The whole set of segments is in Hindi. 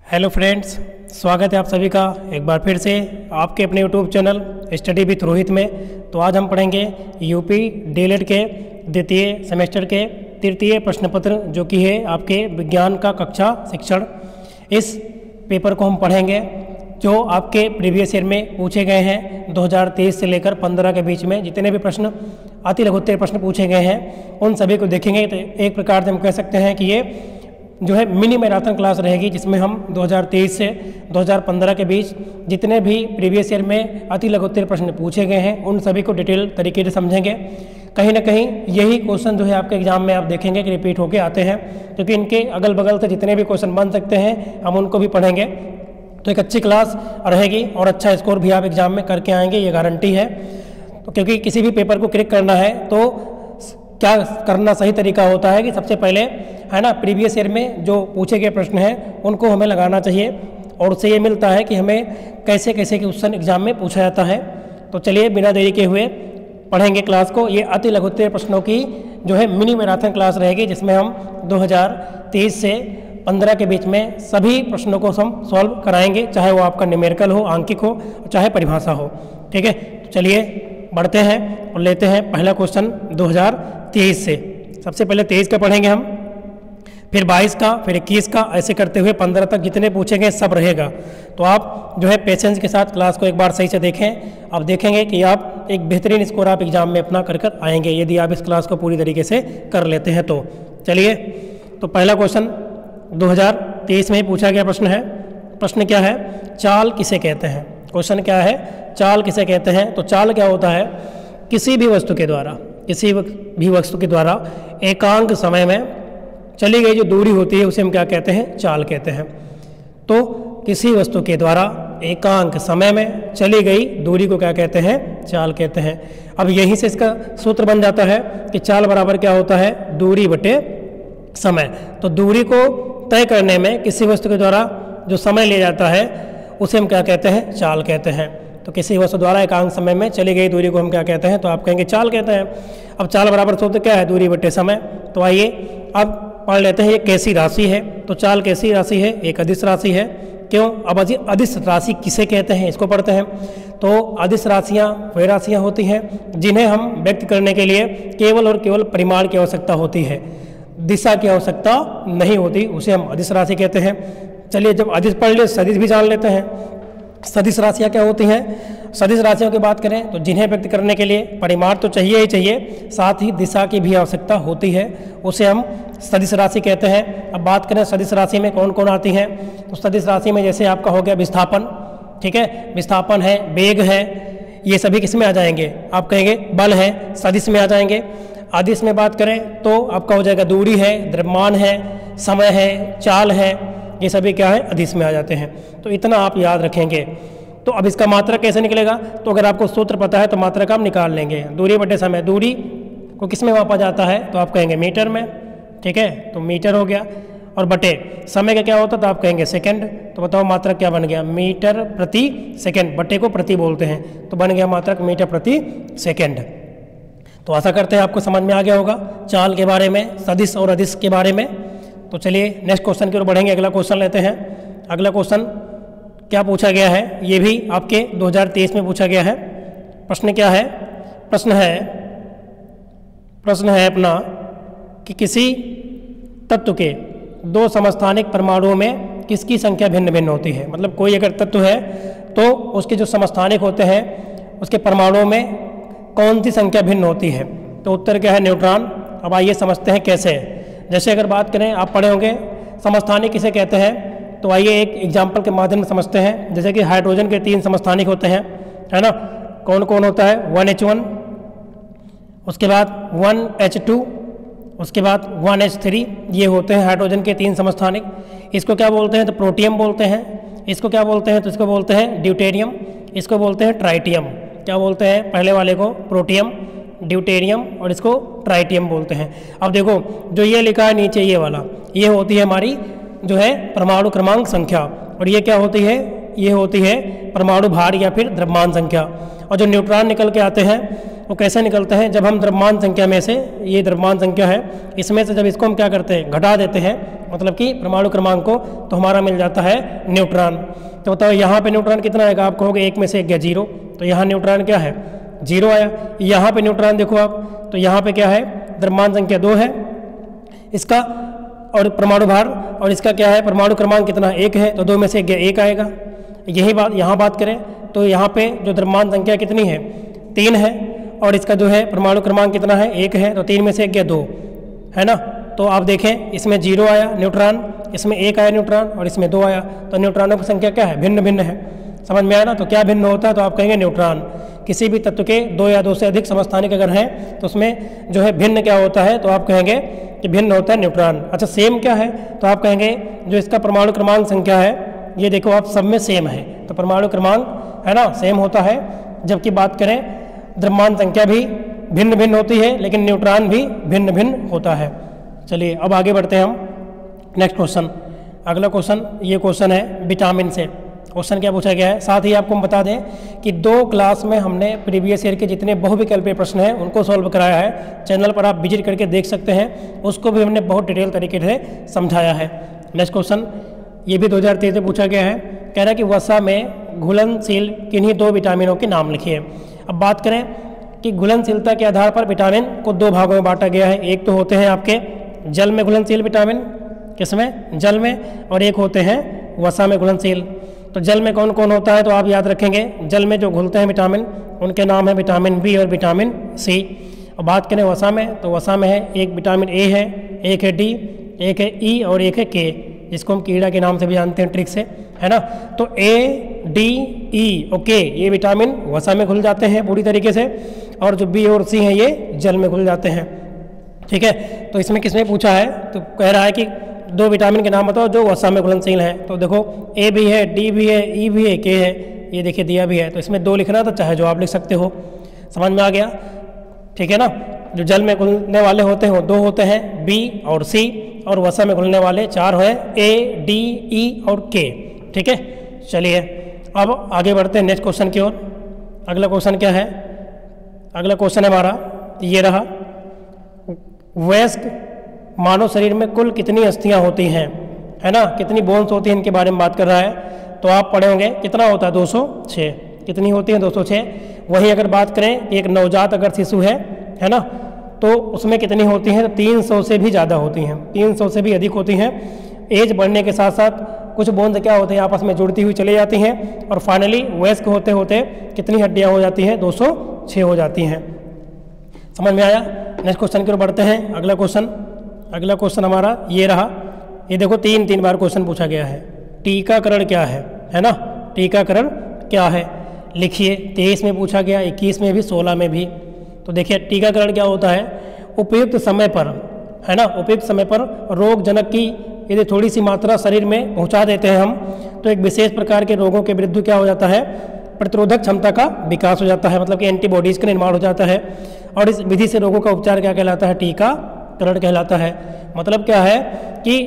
हेलो फ्रेंड्स, स्वागत है आप सभी का एक बार फिर से आपके अपने YouTube channel study with Rohit में। तो आज हम पढ़ेंगे यूपी डीएलएड के द्वितीय सेमेस्टर के तृतीय प्रश्न पत्र जो कि है आपके विज्ञान का कक्षा शिक्षण। इस पेपर को हम पढ़ेंगे जो आपके प्रीवियस ईयर में पूछे गए हैं। 2023 से लेकर 15 के बीच में जितने भी प्रश्न अति लघुत्तर प्रश्न पूछे गए हैं उन सभी को देखेंगे। तो एक प्रकार से हम कह सकते हैं कि ये जो है मिनी मैराथन क्लास रहेगी, जिसमें हम 2023 से 2015 के बीच जितने भी प्रीवियस ईयर में अति लघुत्तर प्रश्न पूछे गए हैं उन सभी को डिटेल तरीके से समझेंगे। कहीं ना कहीं यही क्वेश्चन जो है आपके एग्जाम में आप देखेंगे कि रिपीट होके आते हैं, क्योंकि इनके अगल बगल से जितने भी क्वेश्चन बन सकते हैं हम उनको भी पढ़ेंगे। तो एक अच्छी क्लास रहेगी और अच्छा स्कोर भी आप एग्जाम में करके आएंगे, ये गारंटी है। तो क्योंकि किसी भी पेपर को क्रैक करना है तो क्या करना सही तरीका होता है कि सबसे पहले है ना प्रीवियस ईयर में जो पूछे गए प्रश्न हैं उनको हमें लगाना चाहिए, और उससे ये मिलता है कि हमें कैसे कैसे क्वेश्चन एग्जाम में पूछा जाता है। तो चलिए बिना देरी के हुए पढ़ेंगे क्लास को। ये अति लघुत्तर प्रश्नों की जो है मिनी मैराथन क्लास रहेगी, जिसमें हम 2023 से 15 के बीच में सभी प्रश्नों को हम सॉल्व कराएंगे, चाहे वो आपका न्यूमेरिकल हो, आंकिक हो, चाहे परिभाषा हो। ठीक है, तो चलिए बढ़ते हैं और लेते हैं पहला क्वेश्चन 2023 से। सबसे पहले 23 का पढ़ेंगे हम, फिर 22 का, फिर 21 का, ऐसे करते हुए 15 तक जितने पूछेंगे सब रहेगा। तो आप जो है पेशेंस के साथ क्लास को एक बार सही से देखें। आप देखेंगे कि आप एक बेहतरीन स्कोर आप एग्जाम में अपना कर आएंगे यदि आप इस क्लास को पूरी तरीके से कर लेते हैं। तो चलिए, तो पहला क्वेश्चन 2023 में ही पूछा गया प्रश्न है। प्रश्न क्या है? चाल किसे कहते हैं। क्वेश्चन क्या है? चाल किसे कहते हैं। तो चाल क्या होता है? किसी भी वस्तु के द्वारा एकांक समय में चली गई जो दूरी होती है उसे हम क्या कहते हैं? चाल कहते हैं। तो किसी वस्तु के द्वारा एकांक समय में चली गई दूरी को क्या कहते हैं? चाल कहते हैं। अब यहीं से इसका सूत्र बन जाता है कि चाल बराबर क्या होता है? दूरी बटे समय। तो दूरी को तय करने में किसी वस्तु के द्वारा जो समय लिया जाता है उसे हम क्या कहते हैं? चाल कहते हैं। तो किसी वस्तु द्वारा एकांक समय में चली गई दूरी को हम क्या कहते हैं? तो आप कहेंगे चाल कहते हैं। अब चाल बराबर सूत्र क्या है? दूरी बटे समय। तो आइए अब पढ़ लेते हैं ये कैसी राशि है। तो चाल कैसी राशि है? एक अदिश राशि है। क्यों? अब अदिश राशि किसे कहते हैं इसको पढ़ते हैं। तो अदिश राशियाँ वे राशियाँ होती हैं जिन्हें हम व्यक्त करने के लिए केवल और केवल परिमाण की आवश्यकता होती है, दिशा की आवश्यकता नहीं होती, उसे हम अदिश राशि कहते हैं। चलिए, जब अदिश पढ़ लिए सदिश भी जान लेते हैं। सदिश राशियाँ क्या होती हैं? सदिश राशियों की बात करें तो जिन्हें व्यक्त करने के लिए परिमाण तो चाहिए ही चाहिए, साथ ही दिशा की भी आवश्यकता होती है, उसे हम सदिश राशि कहते हैं। अब बात करें सदिश राशि में कौन कौन आती हैं। तो सदिश राशि में जैसे आपका हो गया विस्थापन, ठीक है, विस्थापन है, वेग है, ये सभी किस में आ जाएंगे? आप कहेंगे बल है, सदिश में आ जाएंगे। अदिश में बात करें तो आपका हो जाएगा दूरी है, द्रव्यमान है, समय है, चाल है, ये सभी क्या है? अदिश में आ जाते हैं। तो इतना आप याद रखेंगे। तो अब इसका मात्रक कैसे निकलेगा? तो अगर आपको सूत्र पता है तो मात्रक आप निकाल लेंगे। दूरी बटे समय, दूरी को किस में मापा जाता है? तो आप कहेंगे मीटर में, ठीक है, तो मीटर हो गया। और बटे समय का क्या होता है? तो आप कहेंगे सेकंड। तो बताओ मात्रक क्या बन गया? मीटर प्रति सेकंड। बटे को प्रति बोलते हैं, तो बन गया मात्रक मीटर प्रति सेकंड। तो आशा करते हैं आपको समझ में आ गया होगा चाल के बारे में, सदिश और अदिश के बारे में। तो चलिए नेक्स्ट क्वेश्चन की ओर बढ़ेंगे। अगला क्वेश्चन लेते हैं। अगला क्वेश्चन क्या पूछा गया है? ये भी आपके 2023 में पूछा गया है। प्रश्न क्या है? प्रश्न है अपना कि किसी तत्व के दो समस्थानिक परमाणुओं में किसकी संख्या भिन्न भिन्न होती है। मतलब कोई अगर तत्व है तो उसके जो समस्थानिक होते हैं उसके परमाणुओं में कौन सी संख्या भिन्न होती है। तो उत्तर क्या है? न्यूट्रॉन। अब आइए समझते हैं कैसे। जैसे अगर बात करें, आप पढ़े होंगे समस्थानिक किसे कहते हैं। तो आइए एक एग्जाम्पल के माध्यम से समझते हैं। जैसे कि हाइड्रोजन के 3 समस्थानिक होते हैं, है ना। कौन कौन होता है? 1H1, उसके बाद 1H2, उसके बाद 1H3, ये होते हैं हाइड्रोजन के 3 समस्थानिक। इसको क्या बोलते हैं? तो प्रोटियम बोलते हैं। इसको क्या बोलते हैं? तो इसको बोलते हैं ड्यूटेरियम। इसको बोलते हैं ट्राइटियम। क्या बोलते हैं? पहले वाले को प्रोटियम, ड्यूटेरियम, और इसको ट्राइटियम बोलते हैं। अब देखो जो ये लिखा है नीचे, ये वाला, ये होती है हमारी जो है परमाणु क्रमांक संख्या, और ये क्या होती है? ये होती है परमाणु भार या फिर द्रव्यमान संख्या। और जो न्यूट्रॉन निकल के आते हैं वो कैसे निकलते हैं, जब हम द्रव्यमान संख्या में से, ये द्रव्यमान संख्या है, इसमें से जब इसको हम क्या करते हैं, घटा देते हैं, मतलब कि परमाणु क्रमांक को, तो हमारा मिल जाता है न्यूट्रॉन। तो बताओ यहाँ पे न्यूट्रॉन कितना आएगा, आप कहोगे 1 में से 1 गया 0, तो यहाँ न्यूट्रॉन क्या है 0 आया। यहाँ पे न्यूट्रॉन देखो आप, तो यहाँ पे क्या है, द्रव्यमान संख्या 2 है इसका, और परमाणु भार, और इसका क्या है, परमाणु क्रमांक कितना 1 है, तो 2 में से 1 आएगा। यही बात यहाँ बात करें तो यहाँ पे जो द्रव्यमान संख्या कितनी है 3 है, और इसका जो है परमाणु क्रमांक कितना है 1 है, तो 3 में से 1 गया 2 है ना। तो आप देखें इसमें 0 आया न्यूट्रॉन, इसमें 1 आया न्यूट्रॉन, और इसमें 2 आया, तो न्यूट्रॉनों की संख्या क्या है, भिन्न भिन्न है। समझ में आया ना। तो क्या भिन्न होता है, तो आप कहेंगे न्यूट्रॉन। किसी भी तत्व के 2 या 2 से अधिक समस्थानिक अगर हैं तो उसमें जो है भिन्न क्या होता है, तो आप कहेंगे कि भिन्न होता है न्यूट्रॉन। अच्छा सेम क्या है, तो आप कहेंगे जो इसका परमाणु क्रमांक संख्या है, ये देखो आप सब में सेम है, तो परमाणु क्रमांक है ना सेम होता है। जबकि बात करें द्रव्यमान संख्या भी भिन्न भिन्न होती है, लेकिन न्यूट्रॉन भी भिन्न भिन्न होता है। चलिए अब आगे बढ़ते हैं हम नेक्स्ट क्वेश्चन। अगला क्वेश्चन, ये क्वेश्चन है विटामिन से। क्वेश्चन क्या पूछा गया है, साथ ही आपको हम बता दें कि 2 क्लास में हमने प्रीवियस ईयर के जितने बहुविकल्पीय प्रश्न हैं उनको सॉल्व कराया है। चैनल पर आप विजिट करके देख सकते हैं, उसको भी हमने बहुत डिटेल तरीके से समझाया है। नेक्स्ट क्वेश्चन, ये भी 2023 में पूछा गया है। कह रहा है कि वसा में घुलनशील किन्हीं 2 विटामिनों के नाम लिखिए। अब बात करें कि घुलनशीलता के आधार पर विटामिन को 2 भागों में बांटा गया है। एक तो होते हैं आपके जल में घुलनशील विटामिन, किसमें, जल में, और एक होते हैं वसा में घुलनशील। तो जल में कौन कौन होता है, तो आप याद रखेंगे जल में जो घुलते हैं विटामिन उनके नाम है विटामिन बी और विटामिन सी। और बात करें वसा में, तो वसा में है एक विटामिन ए है, एक है डी, एक है ई और एक है के, जिसको हम कीड़ा के नाम से भी जानते हैं ट्रिक से, है ना। तो ए डी ई और के ये विटामिन वसा में घुल जाते हैं पूरी तरीके से, और जो बी और सी हैं ये जल में घुल जाते हैं। ठीक है, तो इसमें किसने पूछा है, तो कह रहा है कि 2 विटामिन के नाम बताओ जो वसा में घुलनशील हैं। तो देखो ए भी है, डी भी है, ई भी है, के है, ये देखिए दिया भी है। तो इसमें 2 लिखना तो चाहे जो आप लिख सकते हो। समझ में आ गया, ठीक है ना। जो जल में घुलने वाले होते हैं वो 2 होते हैं, बी और सी, और वसा में घुलने वाले 4 हैं, ए डी ई और के। ठीक है, चलिए अब आगे बढ़ते हैं नेक्स्ट क्वेश्चन की ओर। अगला क्वेश्चन क्या है, अगला क्वेश्चन है हमारा ये रहा, वयस्क मानव शरीर में कुल कितनी अस्थियां होती हैं, है ना, कितनी बोन्स होती हैं, इनके बारे में बात कर रहा है। तो आप पढ़े होंगे कितना होता है 206, कितनी होती है 206। वहीं अगर बात करें कि एक नवजात अगर शिशु है ना, तो उसमें कितनी होती हैं, तो 300 से भी ज़्यादा होती हैं, 300 से भी अधिक होती हैं। एज बढ़ने के साथ साथ कुछ बोन्स क्या होते हैं आपस में जुड़ती हुई चली जाती हैं, और फाइनली वयस्क होते होते कितनी हड्डियाँ हो जाती हैं, 206 हो जाती हैं। समझ में आया। नेक्स्ट क्वेश्चन की ओर बढ़ते हैं। अगला क्वेश्चन हमारा ये रहा, ये देखो 3 बार क्वेश्चन पूछा गया है। टीकाकरण क्या है ना, टीकाकरण क्या है लिखिए। 23 में पूछा गया, 21 में भी, 16 में भी। तो देखिए टीकाकरण क्या होता है, उपयुक्त समय पर, है ना, उपयुक्त समय पर रोग जनक की यदि थोड़ी सी मात्रा शरीर में पहुंचा देते हैं हम, तो एक विशेष प्रकार के रोगों के विरुद्ध क्या हो जाता है, प्रतिरोधक क्षमता का विकास हो जाता है, मतलब कि एंटीबॉडीज़ का निर्माण हो जाता है। और इस विधि से रोगों का उपचार क्या कहलाता है, टीकाकरण कहलाता है। मतलब क्या है कि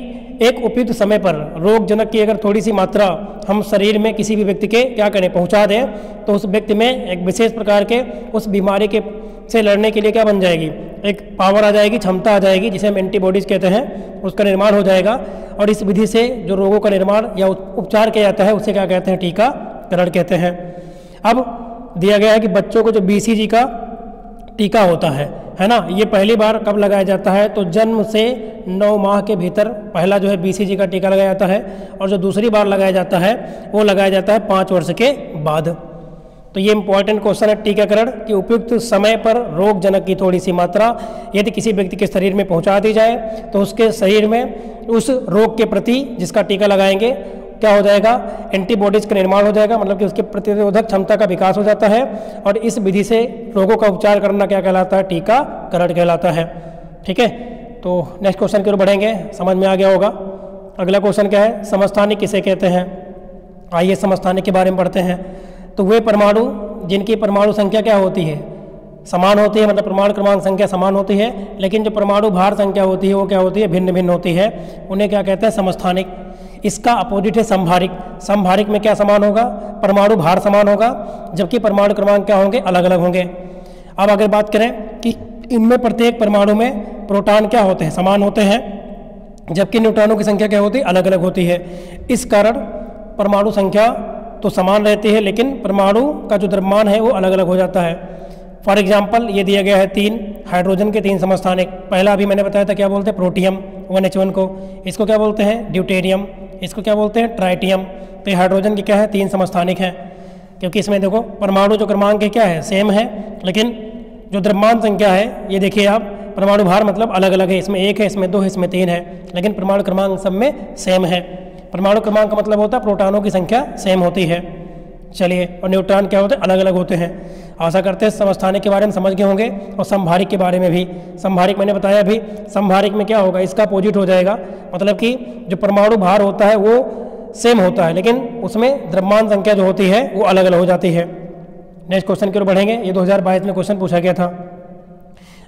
एक उपयुक्त समय पर रोग जनक की अगर थोड़ी सी मात्रा हम शरीर में किसी भी व्यक्ति के क्या करें, पहुंचा दें, तो उस व्यक्ति में एक विशेष प्रकार के उस बीमारी के से लड़ने के लिए क्या बन जाएगी, एक पावर आ जाएगी, क्षमता आ जाएगी, जिसे हम एंटीबॉडीज़ कहते हैं, उसका निर्माण हो जाएगा। और इस विधि से जो रोगों का निर्माण या उपचार किया जाता है उसे क्या कहते हैं, टीकाकरण कहते हैं। अब दिया गया है कि बच्चों को जो BCG का टीका होता है ना, ये पहली बार कब लगाया जाता है, तो जन्म से 9 माह के भीतर पहला जो है BCG का टीका लगाया जाता है, और जो दूसरी बार लगाया जाता है वो लगाया जाता है 5 वर्ष के बाद। तो ये इंपॉर्टेंट क्वेश्चन है टीकाकरण कि उपयुक्त समय पर रोग जनक की थोड़ी सी मात्रा यदि किसी व्यक्ति के शरीर में पहुंचा दी जाए, तो उसके शरीर में उस रोग के प्रति जिसका टीका लगाएंगे क्या हो जाएगा, एंटीबॉडीज़ का निर्माण हो जाएगा, मतलब कि उसके प्रतिरोधक क्षमता का विकास हो जाता है। और इस विधि से रोगों का उपचार करना क्या कहलाता है, टीकाकरण कहलाता है। ठीक है, तो नेक्स्ट क्वेश्चन की ओर बढ़ेंगे, समझ में आ गया होगा। अगला क्वेश्चन क्या है, समस्थानिक किसे कहते हैं। आइए समस्थानिक के बारे में पढ़ते हैं। तो वे परमाणु जिनकी परमाणु संख्या क्या होती है, समान होती है, मतलब परमाणु क्रमांक संख्या समान होती है, लेकिन जो परमाणु भार संख्या होती है वो क्या होती है, भिन्न भिन्न होती है, उन्हें क्या कहते हैं, समस्थानिक। इसका अपोजिट है संभारिक। संभारिक में क्या समान होगा, परमाणु भार समान होगा, जबकि परमाणु क्रमांक क्या होंगे, अलग अलग होंगे। अब अगर बात करें कि इनमें प्रत्येक परमाणु में प्रोटॉन क्या होते हैं, समान होते हैं, जबकि न्यूट्रॉनों की संख्या क्या होती है, अलग अलग होती है। इस कारण परमाणु संख्या तो समान रहती है, लेकिन परमाणु का जो द्रव्यमान है वो अलग अलग हो जाता है। फॉर एग्जाम्पल ये दिया गया है 3 हाइड्रोजन के 3 समस्थानिक। पहला अभी मैंने बताया था क्या बोलते हैं, प्रोटियम 1H1 को, इसको क्या बोलते हैं, ड्यूटेरियम, इसको क्या बोलते हैं, ट्राइटियम। तो ये हाइड्रोजन के क्या है, 3 समस्थानिक हैं, क्योंकि इसमें देखो परमाणु जो क्रमांक है क्या है, सेम है, लेकिन जो द्रव्यमान संख्या है ये देखिए आप, परमाणु भार मतलब अलग अलग है, इसमें 1 है, इसमें 2 है, इसमें 3 है, लेकिन परमाणु क्रमांक सब में सेम है। परमाणु क्रमांक का मतलब होता है प्रोटॉनों की संख्या सेम होती है। चलिए, और न्यूट्रॉन क्या होते हैं, अलग अलग होते हैं। आशा करते हैं समस्थानिक के बारे में समझ गए होंगे, और संभारिक के बारे में भी। संभारिक मैंने बताया अभी, संभारिक में क्या होगा, इसका अपोजिट हो जाएगा, मतलब कि जो परमाणु भार होता है वो सेम होता है, लेकिन उसमें द्रव्यमान संख्या जो होती है वो अलग अलग हो जाती है। नेक्स्ट क्वेश्चन की ओर बढ़ेंगे, ये 2022 में क्वेश्चन पूछा गया था।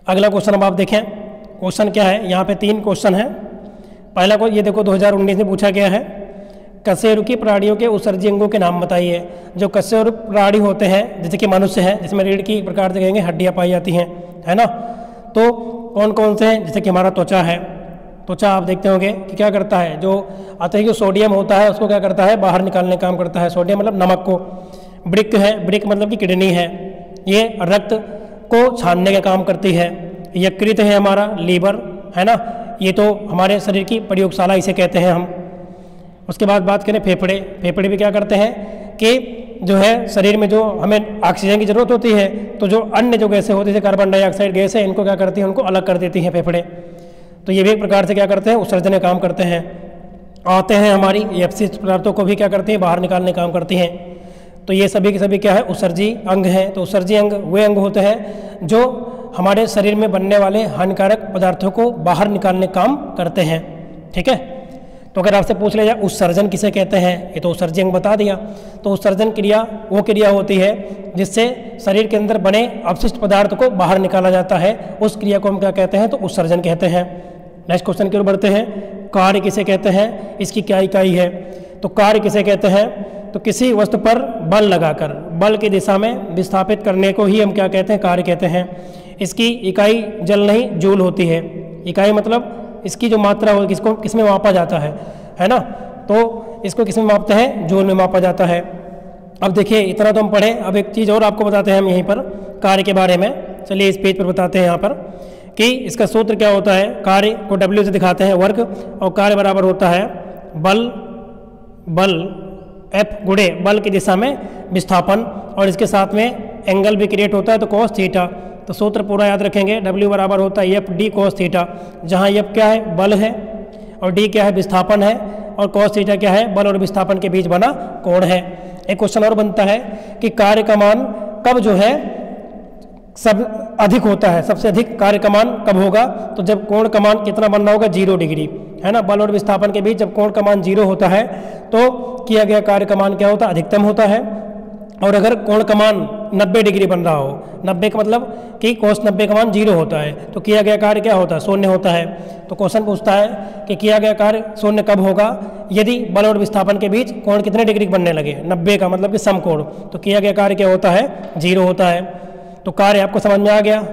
अगला क्वेश्चन अब आप देखें, क्वेश्चन क्या है, यहाँ पे 3 क्वेश्चन है। पहला को ये देखो 2019 में पूछा गया है, कशेरुकी प्राणियों के उत्सर्जी अंगों के नाम बताइए। जो कशेरु प्राणी होते हैं, जैसे कि मनुष्य है, जिसमें रीढ़ की प्रकार से कहेंगे हड्डियाँ पाई जाती हैं, है ना, तो कौन कौन से हैं, जैसे कि हमारा त्वचा है। त्वचा आप देखते होंगे कि क्या करता है, जो अतिरिक्त सोडियम होता है उसको क्या करता है, बाहर निकालने का काम करता है, सोडियम मतलब नमक को। वृक्क है, वृक्क मतलब कि किडनी है, ये रक्त को छानने का काम करती है। यकृत है हमारा, लीवर है ना, ये तो हमारे शरीर की प्रयोगशाला इसे कहते हैं हम। उसके बाद बात करें फेफड़े, फेफड़े भी क्या करते हैं कि जो है शरीर में जो हमें ऑक्सीजन की जरूरत होती है, तो जो अन्य जो गैसें होती है, कार्बन डाइऑक्साइड गैस है, इनको क्या करती है, उनको अलग कर देती हैं फेफड़े। तो ये भी एक प्रकार से क्या करते हैं, उत्सर्जन का काम करते हैं। आते हैं हमारी ये अपशिष्ट पदार्थों को भी क्या करती हैं, बाहर निकालने का काम करती हैं। तो ये सभी के सभी क्या है, उत्सर्जी अंग हैं। तो उत्सर्जी अंग वे अंग होते हैं जो हमारे शरीर में बनने वाले हानिकारक पदार्थों को बाहर निकालने का काम करते हैं। ठीक है, तो अगर आपसे पूछ लिया जाए उत्सर्जन किसे कहते हैं, ये तो उत्सर्जी अंग बता दिया। तो उत्सर्जन क्रिया वो क्रिया होती है जिससे शरीर के अंदर बने अपशिष्ट पदार्थ को बाहर निकाला जाता है, उस क्रिया को हम क्या कहते हैं, तो उत्सर्जन कहते हैं। नेक्स्ट क्वेश्चन की ओर बढ़ते हैं, कार्य किसे कहते हैं, इसकी क्या इकाई है। तो कार्य किसे कहते हैं, तो किसी वस्तु पर बल लगाकर बल की दिशा में विस्थापित करने को ही हम क्या कहते हैं, कार्य कहते हैं। इसकी इकाई जल नहीं जूल होती है। इकाई मतलब इसकी जो मात्रा हो किसको किस में मापा जाता है ना, तो इसको किस में मापते हैं, जूल में मापा जाता है। अब देखिए इतना तो हम पढ़े, अब एक चीज़ और आपको बताते हैं हम यहीं पर कार्य के बारे में। चलिए इस पेज पर बताते हैं यहाँ पर कि इसका सूत्र क्या होता है। कार्य को W से दिखाते हैं, वर्ग, और कार्य बराबर होता है बल F गुणे बल की दिशा में विस्थापन, और इसके साथ में एंगल भी क्रिएट होता है, तो cos थीटा। तो सूत्र पूरा याद रखेंगे, W बराबर होता है F D cos थीटा, जहाँ F क्या है, बल है, और D क्या है, विस्थापन है, और cos थीटा क्या है, बल और विस्थापन के बीच बना कोण है। एक क्वेश्चन और बनता है कि कार्य का मान कब जो है सब अधिक होता है, सबसे अधिक कार्य का मान कब होगा, तो जब कोण का मान कितना बनना होगा, 0 डिग्री, है ना। बल और विस्थापन के बीच जब कोण का मान 0 होता है तो किया गया कार्य का मान क्या होता है, अधिकतम होता है। और अगर कोण का मान 90 डिग्री बन रहा हो, 90 का मतलब कि cos 90 का मान 0 होता है, तो किया गया कार्य क्या होता है, शून्य होता है। तो क्वेश्चन पूछता है कि किया गया कार्य शून्य कब होगा, यदि बल और विस्थापन के बीच कोण कितने डिग्री बनने लगे, 90 का मतलब कि समकोण, तो किया गया कार्य क्या होता है, 0 होता है। तो कार्य आपको समझ में आ गया।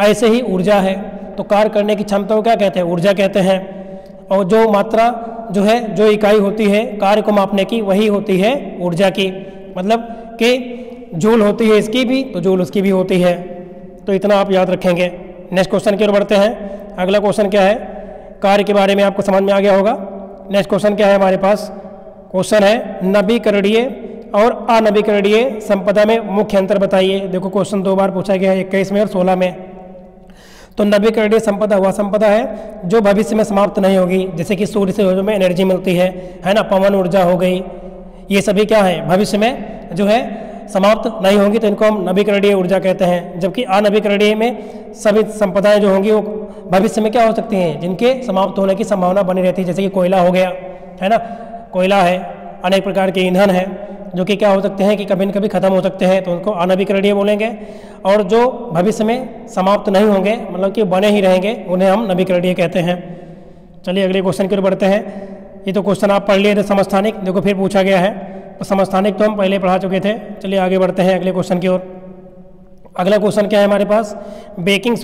ऐसे ही ऊर्जा है, तो कार्य करने की क्षमता को क्या कहते हैं, ऊर्जा कहते हैं। और जो मात्रा जो है, जो इकाई होती है कार्य को मापने की, वही होती है ऊर्जा की, मतलब कि जूल होती है इसकी भी, तो जूल उसकी भी होती है। तो इतना आप याद रखेंगे। नेक्स्ट क्वेश्चन की ओर बढ़ते हैं। अगला क्वेश्चन क्या है, कार्य के बारे में आपको समझ में आ गया होगा। नेक्स्ट क्वेश्चन क्या है हमारे पास, क्वेश्चन है नवीकरणीय और अनवीकरणीय संपदा में मुख्य अंतर बताइए। देखो क्वेश्चन 2 बार पूछा गया है, 21 में और 16 में। तो नवीकरणीय संपदा वह संपदा है जो भविष्य में समाप्त नहीं होगी, जैसे कि सूर्य से हमें एनर्जी मिलती है ना, पवन ऊर्जा हो गई, ये सभी क्या है, भविष्य में जो है समाप्त नहीं होंगी, तो इनको हम नवीकरणीय ऊर्जा कहते हैं। जबकि अनवीकरणीय में सभी संपदाएं जो होंगी वो भविष्य में क्या हो सकती हैं, जिनके समाप्त होने की संभावना बनी रहती है, जैसे कि कोयला हो गया, है ना, कोयला है, अनेक प्रकार के ईंधन है जो कि क्या हो सकते हैं कि कभी न कभी खत्म हो सकते हैं, तो उनको अनवीकरणीय बोलेंगे। और जो भविष्य में समाप्त नहीं होंगे, मतलब कि बने ही रहेंगे, उन्हें हम नवीकरणीय कहते हैं। चलिए अगले क्वेश्चन की ओर बढ़ते हैं। ये तो क्वेश्चन आप पढ़ लिए थे, समस्थानिक, देखो फिर पूछा गया है। तो समस्थानिक तो हम पहले पढ़ा चुके थे। चलिए आगे बढ़ते हैं अगले क्वेश्चन की ओर। अगला क्वेश्चन क्या है हमारे पास, बेकिंग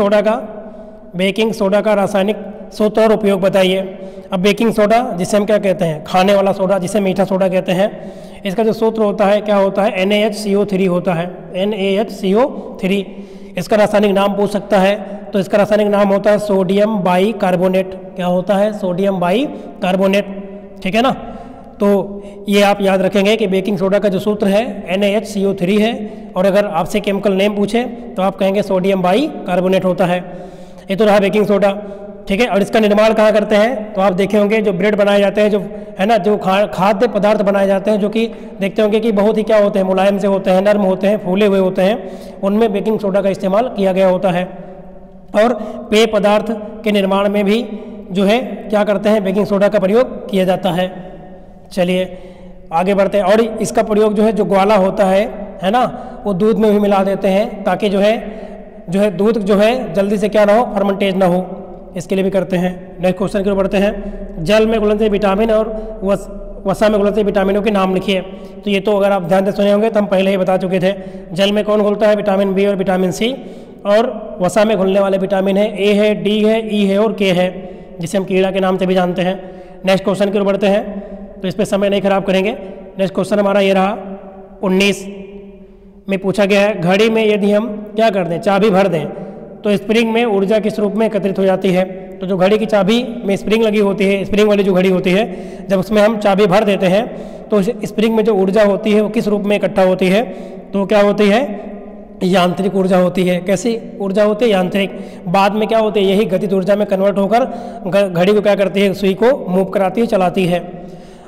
सोडा का रासायनिक सूत्र और उपयोग बताइए। अब बेकिंग सोडा जिसे हम क्या कहते हैं, खाने वाला सोडा, जिसे मीठा सोडा कहते हैं, इसका जो सूत्र होता है क्या होता है, NaHCO3 होता है, NaHCO3। इसका रासायनिक नाम पूछ सकता है, तो इसका रासायनिक नाम होता है सोडियम बाइकार्बोनेट। क्या होता है, सोडियम बाइकार्बोनेट, ठीक है ना। तो ये आप याद रखेंगे कि बेकिंग सोडा का जो सूत्र है NaHCO3 है, और अगर आपसे केमिकल नेम पूछे तो आप कहेंगे सोडियम बाइकार्बोनेट होता है। ये तो रहा बेकिंग सोडा, ठीक है। और इसका निर्माण कहाँ करते हैं, तो आप देखे होंगे जो ब्रेड बनाए जाते हैं, जो है ना, जो खाद्य पदार्थ बनाए जाते हैं, जो कि देखते होंगे कि बहुत ही क्या होते हैं, मुलायम से होते हैं, नर्म होते हैं, फूले हुए होते हैं, उनमें बेकिंग सोडा का इस्तेमाल किया गया होता है। और पेय पदार्थ के निर्माण में भी जो है क्या करते हैं, बेकिंग सोडा का प्रयोग किया जाता है। चलिए आगे बढ़ते हैं। और इसका प्रयोग जो है, जो ग्वाला होता है ना, वो दूध में भी मिला देते हैं, ताकि जो है दूध जो है जल्दी से क्या ना हो, फर्मेंटेज ना हो, इसके लिए भी करते हैं। नेक्स्ट क्वेश्चन की ओर बढ़ते हैं। जल में घुलनशील विटामिन और वसा में घुलनशील विटामिनों के नाम लिखिए। तो ये तो अगर आप ध्यान से सुने होंगे तो हम पहले ही बता चुके थे। जल में कौन घुलता है, विटामिन बी और विटामिन सी, और वसा में घुलने वाले विटामिन है ए है, डी है, ई है और के है, जिसे हम कीड़ा के नाम से भी जानते हैं। नेक्स्ट क्वेश्चन की ओर बढ़ते हैं, तो इस पर समय नहीं खराब करेंगे। नेक्स्ट क्वेश्चन हमारा ये रहा 19 में पूछा गया है, घड़ी में यदि हम क्या कर दें, चाबी भर दें, तो स्प्रिंग में ऊर्जा किस रूप में एकत्रित हो जाती है। तो जो घड़ी की चाबी में स्प्रिंग लगी होती है, स्प्रिंग वाली जो घड़ी होती है, जब उसमें हम चाबी भर देते हैं तो उस स्प्रिंग में जो ऊर्जा होती है वो किस रूप में इकट्ठा होती है, तो क्या होती है, यांत्रिक ऊर्जा होती है। कैसी ऊर्जा होती है, यांत्रिक। बाद में क्या होती है, यही गतिज ऊर्जा में कन्वर्ट होकर घड़ी को क्या करती है, सुई को मूव कराती है, चलाती है।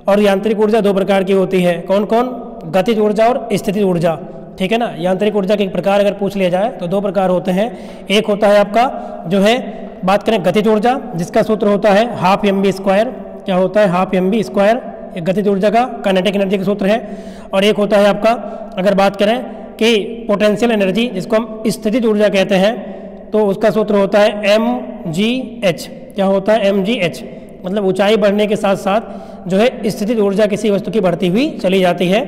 और यांत्रिक ऊर्जा दो प्रकार की होती है, कौन कौन, गतिज ऊर्जा और स्थितिज ऊर्जा, ठीक है ना। यांत्रिक ऊर्जा के प्रकार अगर पूछ लिया जाए तो दो प्रकार होते हैं। एक होता है आपका जो है, बात करें गतिज ऊर्जा, जिसका सूत्र होता है हाफ mv²। क्या होता है, हाफ mv², एक गतिज ऊर्जा का काइनेटिक एनर्जी का सूत्र है। और एक होता है आपका, अगर बात करें कि पोटेंशियल एनर्जी, जिसको हम स्थितिज ऊर्जा कहते हैं, तो उसका सूत्र होता है mgh। क्या होता है, mgh, मतलब ऊंचाई बढ़ने के साथ साथ जो है स्थितिज ऊर्जा किसी वस्तु की बढ़ती हुई चली जाती है,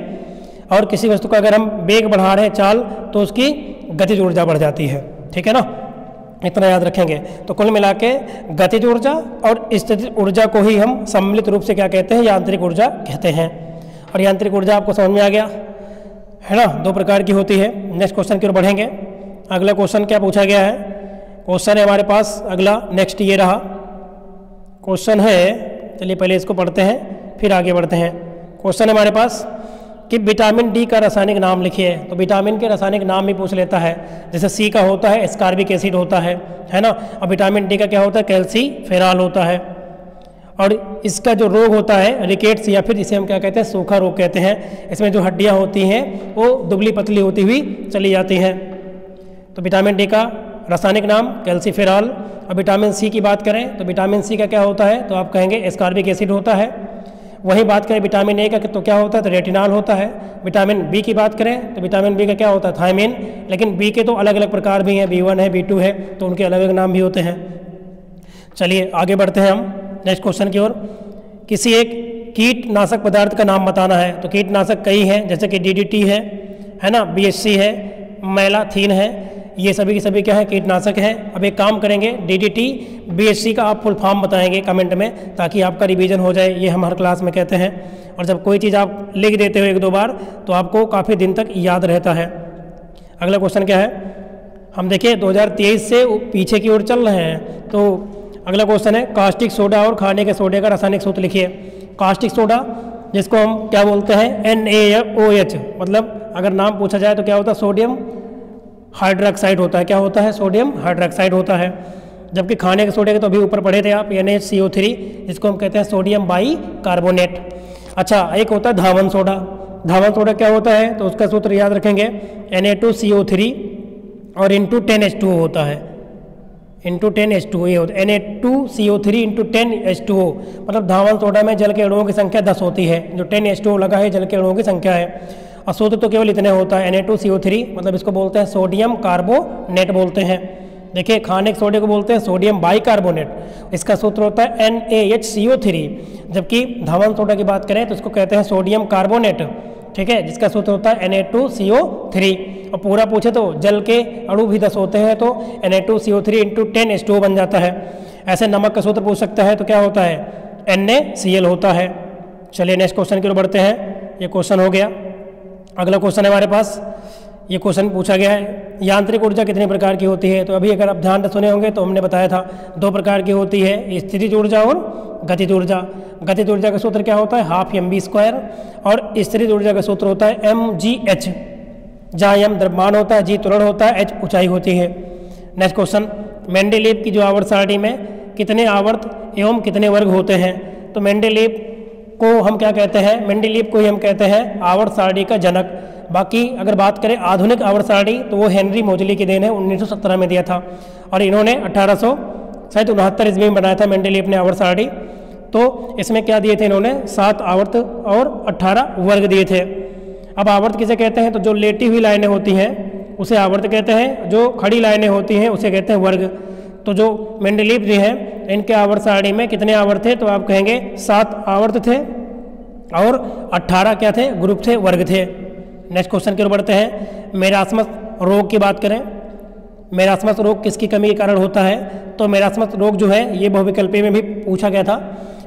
और किसी वस्तु का अगर हम वेग बढ़ा रहे हैं, चाल, तो उसकी गतिज ऊर्जा बढ़ जाती है, ठीक है ना। इतना याद रखेंगे। तो कुल मिला के गतिज ऊर्जा और स्थितिज ऊर्जा को ही हम सम्मिलित रूप से क्या कहते हैं, यांत्रिक ऊर्जा कहते हैं। और यांत्रिक ऊर्जा आपको समझ में आ गया है ना, दो प्रकार की होती है। नेक्स्ट क्वेश्चन की ओर बढ़ेंगे। अगला क्वेश्चन क्या पूछा गया है, क्वेश्चन है हमारे पास अगला, नेक्स्ट ये रहा क्वेश्चन है। चलिए पहले इसको पढ़ते हैं फिर आगे बढ़ते हैं। क्वेश्चन है हमारे पास कि विटामिन डी का रासायनिक नाम लिखिए। तो विटामिन के रासायनिक नाम भी पूछ लेता है, जैसे सी का होता है एस्कॉर्बिक एसिड होता है ना। और विटामिन डी का क्या होता है, कैल्सीफेरॉल होता है। और इसका जो रोग होता है रिकेट्स, या फिर जिसे हम क्या कहते हैं, सूखा रोग कहते हैं। इसमें जो हड्डियाँ होती हैं वो दुबली पतली होती हुई चली जाती हैं। तो विटामिन डी का रासायनिक नाम कैल्सीफेरॉल। और विटामिन सी की बात करें तो विटामिन सी का क्या होता है, तो आप कहेंगे एस्कॉर्बिक एसिड होता है। वहीं बात करें विटामिन ए का तो क्या होता है, तो रेटिनॉल होता है। विटामिन बी की बात करें तो विटामिन बी का क्या होता है, थायमिन। लेकिन बी के तो अलग अलग प्रकार भी हैं, B1 है, B2 है, तो उनके अलग अलग नाम भी होते हैं। चलिए आगे बढ़ते हैं हम नेक्स्ट क्वेश्चन की ओर। किसी एक कीटनाशक पदार्थ का नाम बताना है। तो कीटनाशक कई हैं, जैसे कि DDT है ना, BHC है, मैलाथीन है, ये सभी के सभी क्या है, कीटनाशक हैं। अब एक काम करेंगे, DDT BHC का आप फुल फॉर्म बताएंगे कमेंट में, ताकि आपका रिवीजन हो जाए। ये हम हर क्लास में कहते हैं। और जब कोई चीज़ आप लिख देते हो एक दो बार तो आपको काफ़ी दिन तक याद रहता है। अगला क्वेश्चन क्या है, हम देखिए 2023 से पीछे की ओर चल रहे हैं। तो अगला क्वेश्चन है, कास्टिक सोडा और खाने के सोडे का रासायनिक सूत्र लिखिए। कास्टिक सोडा जिसको हम क्या बोलते हैं, NaOH, मतलब अगर नाम पूछा जाए तो क्या होता है, सोडियम हाइड्रोक्साइड होता है। क्या होता है, सोडियम हाइड्रोक्साइड होता है। जबकि खाने के सोडे के तो अभी ऊपर पढ़े थे आप, NaCO3, जिसको हम कहते हैं सोडियम बाइकार्बोनेट। अच्छा, एक होता है धावन सोडा। धावन सोडा क्या होता है, तो उसका सूत्र याद रखेंगे, Na2CO3 और इंटू 10H2O होता है, इंटू 10H2O ये होता है, Na2CO3 इंटू 10H2O। मतलब धावन सोडा में जल के अणुओं की संख्या 10 होती है, जो 10H2O लगा है जल के अणुओं की संख्या है। और सूत्र तो केवल इतने होता है, Na2CO3, मतलब इसको बोलते हैं सोडियम कार्बोनेट बोलते हैं। देखिए खाने के सोडे को बोलते हैं सोडियम बाइकार्बोनेट, इसका सूत्र होता है NaHCO3। जबकि धावन सोडा की बात करें तो इसको कहते हैं सोडियम कार्बोनेट। ठीक है, जिसका सूत्र होता है Na2CO3। और पूरा पूछे तो जल के अणु भी 10 होते हैं तो Na2CO3 × 10H2O बन जाता है। ऐसे नमक का सूत्र पूछ सकता है तो क्या होता है, NaCl होता है। चलिए नेक्स्ट क्वेश्चन की ओर बढ़ते हैं। ये क्वेश्चन हो गया। अगला क्वेश्चन है हमारे पास, ये क्वेश्चन पूछा गया है, यांत्रिक ऊर्जा कितने प्रकार की होती है। तो अभी अगर आप ध्यान से सुने होंगे तो हमने बताया था 2 प्रकार की होती है, स्थितिज ऊर्जा और गतिज ऊर्जा। गतिज ऊर्जा का सूत्र क्या होता है, हाफ mv², और स्थितिज ऊर्जा का सूत्र होता है mgh, जहाँ m द्रव्यमान होता है, g त्वरण होता है, h ऊंचाई होती है। नेक्स्ट क्वेश्चन, मेंडेलीव की जो आवर्त सारणी में कितने आवर्त एवं कितने वर्ग होते हैं। तो मेंडेलीव को हम क्या कहते हैं, मेंडेलीव को ही हम कहते हैं आवर्त सारणी का जनक। बाकी अगर बात करें आधुनिक आवर्त सारणी तो वो हेनरी मोजली की देन है, 1917 में दिया था, और इन्होंने 1869 ईस्वी में बनाया था मेंडेलीव ने आवर्त सारणी। तो इसमें क्या दिए थे इन्होंने, 7 आवर्त और 18 वर्ग दिए थे। अब आवर्त किसे कहते हैं, तो जो लेटी हुई लाइनें होती हैं उसे आवर्त कहते हैं, जो खड़ी लाइनें होती हैं उसे कहते हैं वर्ग। तो जो मेंडेलीव जी हैं इनके आवर्त सारणी में कितने आवर्त थे, तो आप कहेंगे 7 आवर्त थे और 18 क्या थे, ग्रुप थे, वर्ग थे। नेक्स्ट क्वेश्चन की ओर बढ़ते हैं। मेरास्मस रोग की बात करें, मेरास्मस रोग किसकी कमी के कारण होता है। तो मेरास्मस रोग जो है ये बहुविकल्पी में भी पूछा गया था,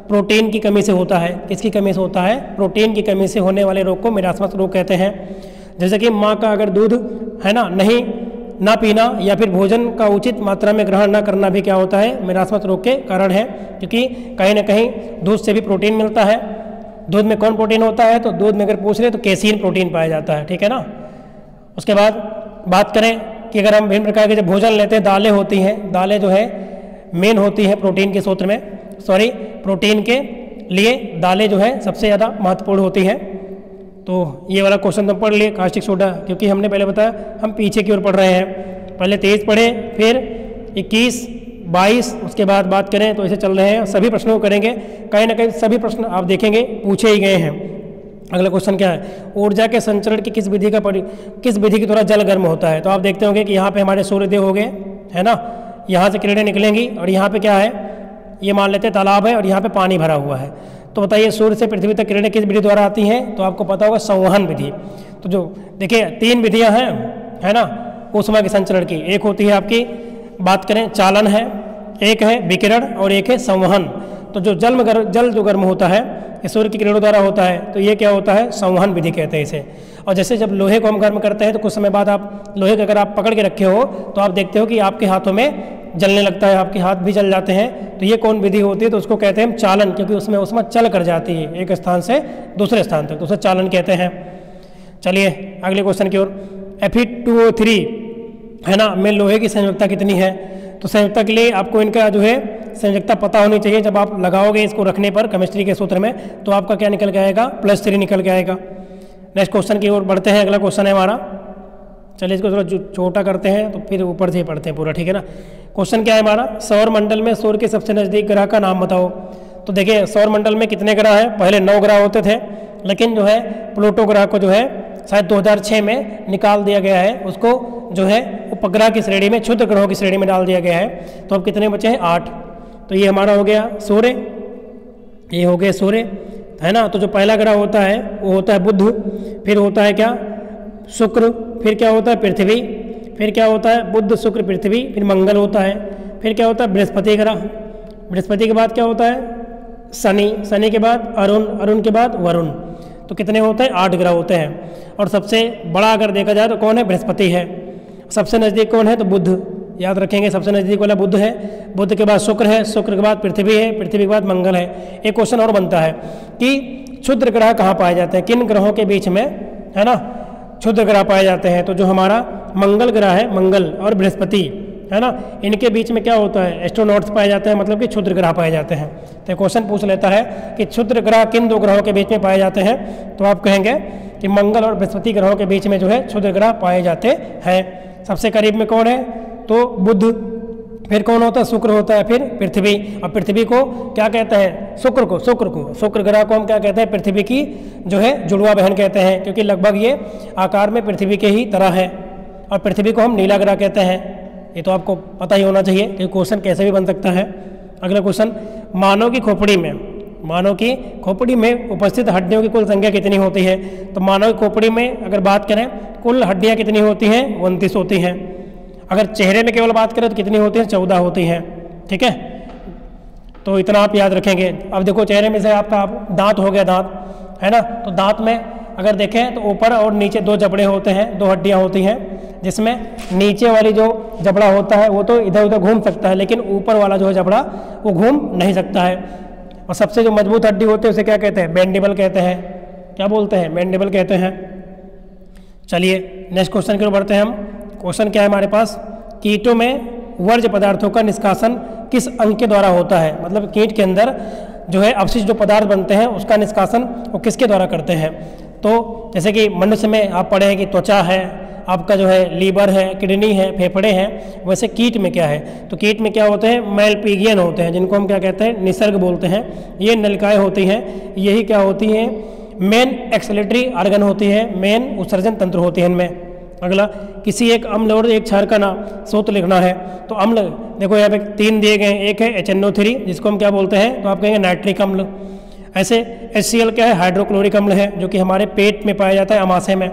प्रोटीन की कमी से होता है। किसकी कमी से होता है, प्रोटीन की कमी से होने वाले रोग को मेरास्मस रोग कहते हैं। जैसे कि माँ का अगर दूध है ना पीना या फिर भोजन का उचित मात्रा में ग्रहण ना करना भी क्या होता है, मेरास्मस रोग के कारण है, क्योंकि कहीं ना कहीं दूध से भी प्रोटीन मिलता है। दूध में कौन प्रोटीन होता है, तो दूध में अगर पूछ रहे तो केसीन प्रोटीन पाया जाता है, ठीक है ना। उसके बाद बात करें कि अगर हम विभिन्न प्रकार के जब भोजन लेते हैं, दालें होती हैं, दालें जो है मेन होती हैं प्रोटीन के सूत्र में, प्रोटीन के लिए दालें जो है सबसे ज़्यादा महत्वपूर्ण होती हैं। तो ये वाला क्वेश्चन तो पढ़ लिए, कास्टिक सोडा, क्योंकि हमने पहले बताया हम पीछे की ओर पढ़ रहे हैं, पहले 23 पढ़े, फिर 21, 22, उसके बाद बात करें तो ऐसे चल रहे हैं। सभी प्रश्नों को करेंगे, कहीं ना कहीं सभी प्रश्न आप देखेंगे पूछे ही गए हैं। अगला क्वेश्चन क्या है, ऊर्जा के संचरण की किस विधि के द्वारा जल गर्म होता है। तो आप देखते होंगे कि यहाँ पे हमारे सूर्यदेव हो गए, है ना, यहाँ से किरणें निकलेंगी और यहाँ पे क्या है, ये मान लेते हैं तालाब है और यहाँ पे पानी भरा हुआ है। तो बताइए सूर्य से पृथ्वी तक किरणें किस विधि द्वारा आती हैं। तो आपको पता होगा संवहन विधि। तो जो देखिए 3 विधियाँ हैं, है ना, ऊष्मा के संचरण की। एक होती है आपकी बात करें चालन है, एक है विकिरण और एक है संवहन। तो जो जल जो गर्म होता है ये सूर्य की किरणों द्वारा होता है, तो ये क्या होता है, संवहन विधि कहते हैं इसे। और जैसे जब लोहे को हम गर्म करते हैं तो कुछ समय बाद आप लोहे को अगर आप पकड़ के रखे हो तो आप देखते हो कि आपके हाथों में जलने लगता है, आपके हाथ भी जल जाते हैं। तो ये कौन विधि होती है, तो उसको कहते हैं हम चालन, क्योंकि उसमें ऊष्मा चल कर जाती है एक स्थान से दूसरे स्थान तक, तो उसे चालन कहते हैं। चलिए अगले क्वेश्चन की ओर। Fe2O3 है ना, में लोहे की संयोजकता कितनी है। तो संयोजकता के लिए आपको इनका जो है संयोजकता पता होनी चाहिए। जब आप लगाओगे इसको रखने पर केमिस्ट्री के सूत्र में तो आपका क्या निकल के आएगा, +3 निकल के आएगा। नेक्स्ट क्वेश्चन की ओर बढ़ते हैं। अगला क्वेश्चन है हमारा, चलिए इसको थोड़ा छोटा करते हैं तो फिर ऊपर से ही पढ़ते हैं पूरा, ठीक है ना। क्वेश्चन क्या है हमारा, सौर मंडल में सूर्य के सबसे नज़दीक ग्रह का नाम बताओ। तो देखिए सौर मंडल में कितने ग्रह हैं, पहले 9 ग्रह होते थे, लेकिन जो है प्लूटो ग्रह को जो है शायद 2006 में निकाल दिया गया है, उसको जो है उपग्रह की श्रेणी में, क्षुद्र ग्रहों की श्रेणी में डाल दिया गया है। तो अब कितने बचे हैं, 8। तो ये हमारा हो गया सूर्य, ये हो गया सूर्य, है ना। तो जो पहला ग्रह होता है वो होता है बुध, फिर होता है क्या, शुक्र, फिर क्या होता है पृथ्वी, फिर क्या होता है बुध शुक्र पृथ्वी, फिर मंगल होता है, फिर क्या होता है बृहस्पति ग्रह, बृहस्पति के बाद क्या होता है शनि, शनि के बाद अरुण, अरुण के बाद वरुण। तो कितने होते हैं, 8 ग्रह होते हैं। और सबसे बड़ा अगर देखा जाए तो कौन है, बृहस्पति है। सबसे नज़दीक कौन है, तो बुध, याद रखेंगे सबसे नज़दीक वाला बुध है। बुध के बाद शुक्र है, शुक्र के बाद पृथ्वी है, पृथ्वी के बाद मंगल है। एक क्वेश्चन और बनता है कि क्षुद्र ग्रह कहाँ पाए जाते हैं, किन ग्रहों के बीच में, है ना, क्षुद्र ग्रह पाए जाते हैं। तो जो हमारा मंगल ग्रह है, मंगल और बृहस्पति, है ना, इनके बीच में क्या होता है, एस्ट्रोनॉट्स पाए जाते हैं, मतलब कि क्षुद्र ग्रह पाए जाते हैं। तो क्वेश्चन पूछ लेता है कि क्षुद्र ग्रह किन 2 ग्रहों के बीच में पाए जाते हैं। तो आप कहेंगे कि मंगल और बृहस्पति ग्रहों के बीच में जो है क्षुद्र ग्रह पाए जाते हैं। सबसे करीब में कौन है, तो बुध, फिर कौन होता है, शुक्र होता है, फिर पृथ्वी। और पृथ्वी को क्या कहते हैं, शुक्र ग्रह को हम क्या कहते हैं, पृथ्वी की जो है जुड़वा बहन कहते हैं, क्योंकि लगभग ये आकार में पृथ्वी के ही तरह है। और पृथ्वी को हम नीला ग्रह कहते हैं। ये तो आपको पता ही होना चाहिए कि क्वेश्चन कैसे भी बन सकता है। अगला क्वेश्चन, मानव की खोपड़ी में मानव की खोपड़ी में उपस्थित हड्डियों की कुल संख्या कितनी होती है? तो मानव की खोपड़ी में अगर बात करें कुल हड्डियां कितनी होती हैं? 29 होती हैं। अगर चेहरे में केवल बात करें तो कितनी होती हैं? 14 होती हैं। ठीक है, तो इतना आप याद रखेंगे। अब देखो चेहरे में से आपका दांत हो गया, दांत है ना, तो दांत में अगर देखें तो ऊपर और नीचे दो जबड़े होते हैं, दो हड्डियां होती हैं, जिसमें नीचे वाली जो जबड़ा होता है वो तो इधर उधर घूम सकता है, लेकिन ऊपर वाला जो है जबड़ा वो घूम नहीं सकता है। और सबसे जो मजबूत हड्डी होती है उसे क्या कहते हैं? मैंडिबल कहते हैं। क्या बोलते हैं? मैंडिबल कहते हैं। चलिए नेक्स्ट क्वेश्चन की ओर बढ़ते हैं हम। क्वेश्चन क्या है हमारे पास? कीटों में वर्ज्य पदार्थों का निष्कासन किस अंग के द्वारा होता है? मतलब कीट के अंदर जो है अवशिष्ट जो पदार्थ बनते हैं उसका निष्कासन वो किसके द्वारा करते हैं? तो जैसे कि मनुष्य में आप पढ़े हैं कि त्वचा है, आपका जो है लीवर है, किडनी है, फेफड़े हैं, वैसे कीट में क्या है? तो कीट में क्या होते हैं? मैलपीगियन होते हैं, जिनको हम क्या कहते हैं? निसर्ग बोलते हैं। ये नलिकाएं होती हैं, यही क्या होती हैं? मेन एक्सलेटरी आर्गन होती है, मेन उत्सर्जन तंत्र होती है इनमें। अगला, किसी एक अम्ल और एक क्षार का नाम सूत्र लिखना है। तो अम्ल देखो यहाँ पे 3 दिए गए हैं, एक है HNO3 जिसको हम क्या बोलते हैं? तो आप कहेंगे नाइट्रिक अम्ल। ऐसे HCl क्या है? हाइड्रोक्लोरिक अम्ल है, जो कि हमारे पेट में पाया जाता है, अमाशय में।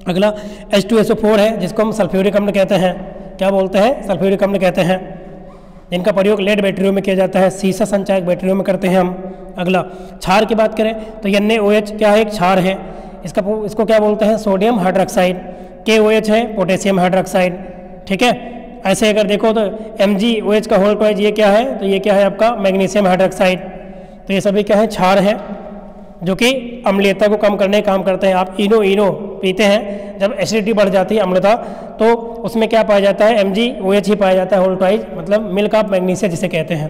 अगला H2SO4 है, जिसको हम सल्फ्यूरिक अम्ल कहते हैं। क्या बोलते हैं? सल्फ्यूरिक अम्ल कहते हैं, जिनका प्रयोग लेड बैटरियों में किया जाता है, सीसा संचायक बैटरियों में करते हैं हम। अगला, क्षार की बात करें तो NaOH क्या है? एक क्षार है। इसको क्या बोलते हैं? Sodium hydroxide. KOH है पोटेशियम हाइड्रोक्साइड। ठीक है, ऐसे अगर देखो तो MgOH का होल टॉइज ये क्या है? तो ये क्या है आपका? Magnesium hydroxide. तो ये सभी क्या है? क्षार है, जो कि अम्लीयता को कम करने का काम करते हैं। आप इनो पीते हैं, जब एसिडिटी बढ़ जाती है, अम्लता, तो उसमें क्या पाया जाता है? MgOH ही पाया जाता है, होल टॉइज, मतलब मिल्क ऑफ मैग्नीशिया जिसे कहते हैं।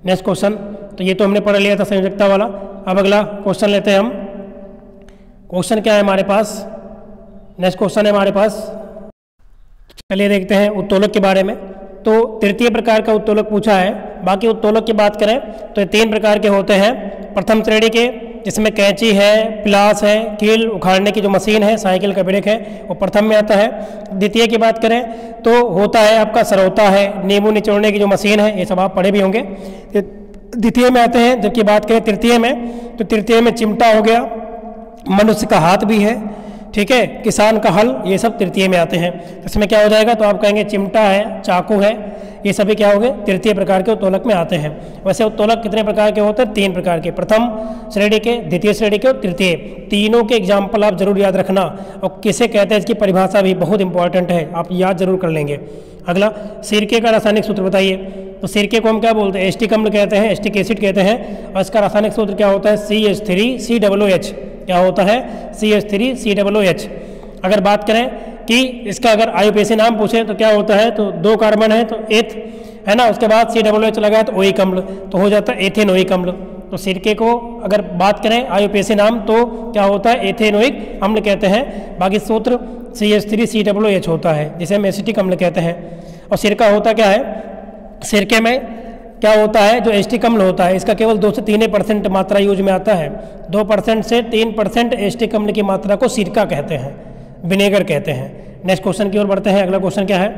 नेक्स्ट क्वेश्चन, तो ये तो हमने पढ़ लिया था संयोजकता वाला। अब अगला क्वेश्चन लेते हैं हम। क्वेश्चन क्या है हमारे पास? नेक्स्ट क्वेश्चन है हमारे पास, चलिए देखते हैं उत्तोलक के बारे में। तो तृतीय प्रकार का उत्तोलक पूछा है। बाकी उत्तोलक की बात करें तो ये 3 प्रकार के होते हैं। प्रथम श्रेणी के, जिसमें कैंची है, प्लास है, कील उखाड़ने की जो मशीन है, साइकिल का ब्रेक है, वो प्रथम में आता है। द्वितीय की बात करें तो होता है आपका सरौता है, नींबू निचोड़ने की जो मशीन है, ये सब आप पढ़े भी होंगे, द्वितीय में आते हैं। जबकि बात करें तृतीय में, तो तृतीय में चिमटा हो गया, मनुष्य का हाथ भी है, ठीक है, किसान का हल, ये सब तृतीय में आते हैं। इसमें क्या हो जाएगा? तो आप कहेंगे चिमटा है, चाकू है, ये सभी क्या हो गए? तृतीय प्रकार के उत्तोलक में आते हैं। वैसे उत्तोलक कितने प्रकार के होते हैं? 3 प्रकार के, प्रथम श्रेणी के, द्वितीय श्रेणी के और तृतीय। तीनों के एग्जाम्पल आप जरूर याद रखना, और किसे कहते हैं इसकी परिभाषा भी बहुत इंपॉर्टेंट है, आप याद जरूर कर लेंगे। अगला, सिरके का रासायनिक सूत्र बताइए। तो सिरके को हम क्या बोलते हैं? एस्टिक अम्ल कहते हैं, एस्टिक एसिड कहते हैं, और इसका रासायनिक सूत्र क्या होता है? CH3COOH। क्या होता है? CH3COOH। अगर बात करें कि इसका अगर आयुपेशी नाम पूछे तो क्या होता है? तो 2 कार्बन है तो एथ है ना, उसके बाद COOH लगा है तो ओइक अम्ल, तो हो जाता है एथेनोइक अम्ल। तो सिरके को अगर बात करें आयुपेशी नाम तो क्या होता है? एथेनोइक अम्ल कहते हैं। बाकी सूत्र CH3COOH होता है, जिसे हम एसिटिक अम्ल कहते हैं। और सिरका होता क्या है? सिरके में क्या होता है? जो एस्टिक अम्ल होता है, इसका केवल 2 से 3% मात्रा यूज में आता है। 2% से 3% एस्टिक अम्ल की मात्रा को सिरका कहते हैं, विनेगर कहते हैं। नेक्स्ट क्वेश्चन की ओर बढ़ते हैं। अगला क्वेश्चन क्या है?